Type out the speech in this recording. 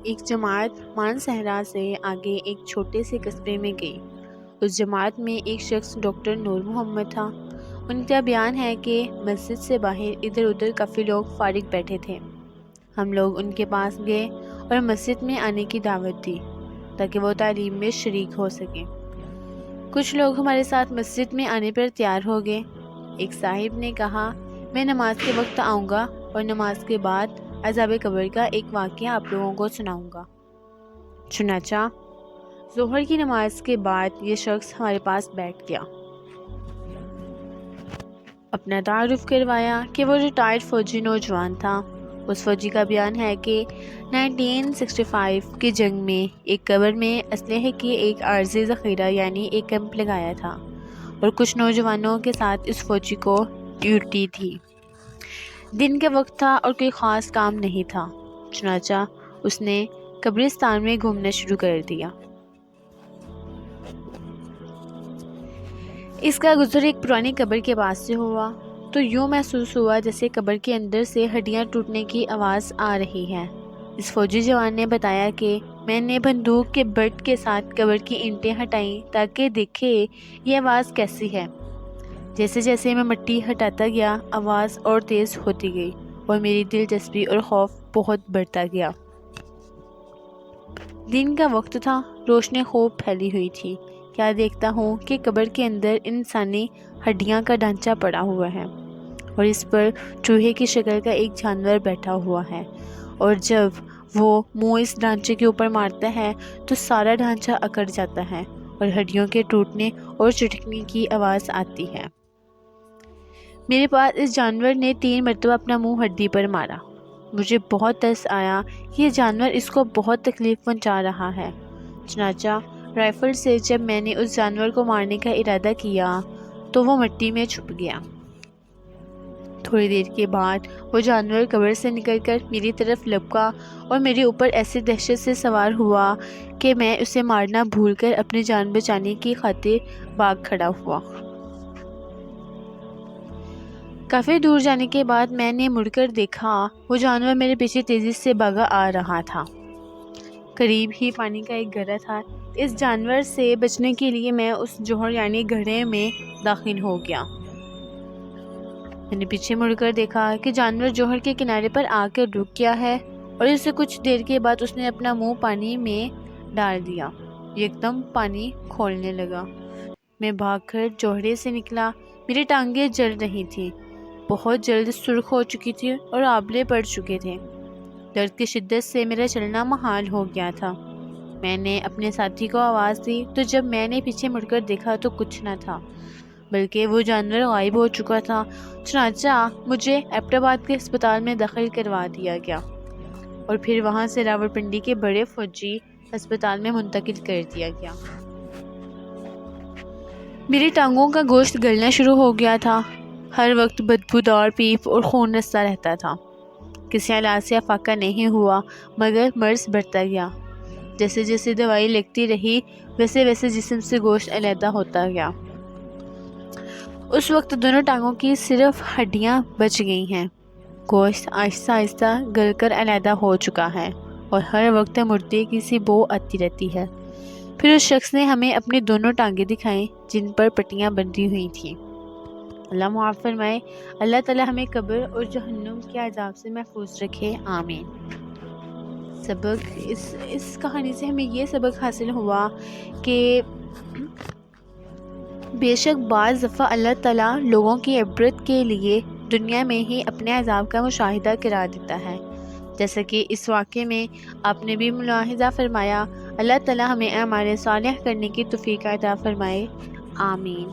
ایک جماعت مان صحرا سے آگے ایک چھوٹے سے قصبے میں گئی۔ اس جماعت میں ایک شخص ڈاکٹر نور محمد تھا۔ ان کا بیان ہے کہ مسجد سے باہر ادھر ادھر کافی لوگ فارغ بیٹھے تھے۔ ہم لوگ ان کے پاس گئے اور مسجد میں آنے کی دعوت دی تاکہ وہ تعلیم میں شریک ہو سکیں۔ کچھ لوگ ہمارے ساتھ مسجد میں آنے پر تیار ہو گئے۔ ایک صاحب نے کہا، میں نماز کے وقت آؤں گا اور نماز کے بعد عذاب قبر کا ایک واقعہ آپ لوگوں کو سناؤں گا۔ چنانچہ ظہر کی نماز کے بعد یہ شخص ہمارے پاس بیٹھ گیا۔ اپنا تعارف کروایا کہ وہ ریٹائرڈ فوجی نوجوان تھا۔ اس فوجی کا بیان ہے کہ 1965 کی جنگ میں ایک قبر میں اسلحے کی ایک عارضی ذخیرہ یعنی ایک کیمپ لگایا تھا اور کچھ نوجوانوں کے ساتھ اس فوجی کو ڈیوٹی تھی۔ دن کا وقت تھا اور کوئی خاص کام نہیں تھا، چنانچہ اس نے قبرستان میں گھومنا شروع کر دیا۔ اس کا گزر ایک پرانی قبر کے پاس سے ہوا تو یوں محسوس ہوا جیسے قبر کے اندر سے ہڈیاں ٹوٹنے کی آواز آ رہی ہے۔ اس فوجی جوان نے بتایا کہ میں نے بندوق کے بٹ کے ساتھ قبر کی اینٹیں ہٹائیں تاکہ دیکھے یہ آواز کیسی ہے۔ جیسے جیسے میں مٹی ہٹاتا گیا آواز اور تیز ہوتی گئی اور میری دلچسپی اور خوف بہت بڑھتا گیا۔ دن کا وقت تھا، روشنی خوب پھیلی ہوئی تھی۔ کیا دیکھتا ہوں کہ قبر کے اندر انسانی ہڈیاں کا ڈھانچہ پڑا ہوا ہے اور اس پر چوہے کی شکل کا ایک جانور بیٹھا ہوا ہے، اور جب وہ منہ اس ڈھانچے کے اوپر مارتا ہے تو سارا ڈھانچہ اکڑ جاتا ہے اور ہڈیوں کے ٹوٹنے اور چٹکنے کی آواز آتی ہے۔ میرے پاس اس جانور نے 3 مرتبہ اپنا منہ ہڈی پر مارا۔ مجھے بہت ترس آیا کہ یہ جانور اس کو بہت تکلیف پہنچا رہا ہے۔ چنانچہ رائفل سے جب میں نے اس جانور کو مارنے کا ارادہ کیا تو وہ مٹی میں چھپ گیا۔ تھوڑی دیر کے بعد وہ جانور قبر سے نکل کر میری طرف لپکا اور میرے اوپر ایسی دہشت سے سوار ہوا کہ میں اسے مارنا بھول کر اپنی جان بچانے کی خاطر بھاگ کھڑا ہوا۔ کافی دور جانے کے بعد میں نے مڑ کر دیکھا، وہ جانور میرے پیچھے تیزی سے بھاگا آ رہا تھا۔ قریب ہی پانی کا ایک گہرا تھا۔ اس جانور سے بچنے کے لیے میں اس جوہر یعنی گڑھے میں داخل ہو گیا۔ میں نے پیچھے مڑ کر دیکھا کہ جانور جوہر کے کنارے پر آ کر رک گیا ہے اور اس سے کچھ دیر کے بعد اس نے اپنا منہ پانی میں ڈال دیا۔ یکدم پانی کھولنے لگا۔ میں بھاگ کر جوہرے سے نکلا۔ میری ٹانگیں جل رہی تھیں، بہت جلد سرخ ہو چکی تھی اور آبلے پڑ چکے تھے۔ درد کی شدت سے میرا چلنا محال ہو گیا تھا۔ میں نے اپنے ساتھی کو آواز دی تو جب میں نے پیچھے مڑ کر دیکھا تو کچھ نہ تھا بلکہ وہ جانور غائب ہو چکا تھا۔ چنانچہ مجھے ایبٹ آباد کے ہسپتال میں داخل کروا دیا گیا اور پھر وہاں سے راولپنڈی کے بڑے فوجی ہسپتال میں منتقل کر دیا گیا۔ میری ٹانگوں کا گوشت گلنا شروع ہو گیا تھا۔ ہر وقت بدبودار پیپ اور خون رستا رہتا تھا۔ کسی علاج سے افاقہ نہیں ہوا مگر مرض بڑھتا گیا۔ جیسے جیسے دوائی لگتی رہی ویسے ویسے جسم سے گوشت علیحدہ ہوتا گیا۔ اس وقت دونوں ٹانگوں کی صرف ہڈیاں بچ گئی ہیں۔ گوشت آہستہ آہستہ گل کر علیحدہ ہو چکا ہے اور ہر وقت مردے کی سی بو آتی رہتی ہے۔ پھر اس شخص نے ہمیں اپنی دونوں ٹانگیں دکھائیں جن پر پٹیاں بندھی ہوئی تھیں۔ اللہ معاف فرمائے، اللہ تعالی ہمیں قبر اور جہنم کے عذاب سے محفوظ رکھے، آمین۔ سبق اس کہانی سے ہمیں یہ سبق حاصل ہوا کہ بے شک بعض دفعہ اللہ تعالیٰ لوگوں کی عبرت کے لیے دنیا میں ہی اپنے عذاب کا مشاہدہ کرا دیتا ہے، جیسا کہ اس واقعے میں آپ نے بھی ملاحظہ فرمایا۔ اللہ تعالیٰ ہمیں اعمال صالح کرنے کی توفیق عطا فرمائے، آمین۔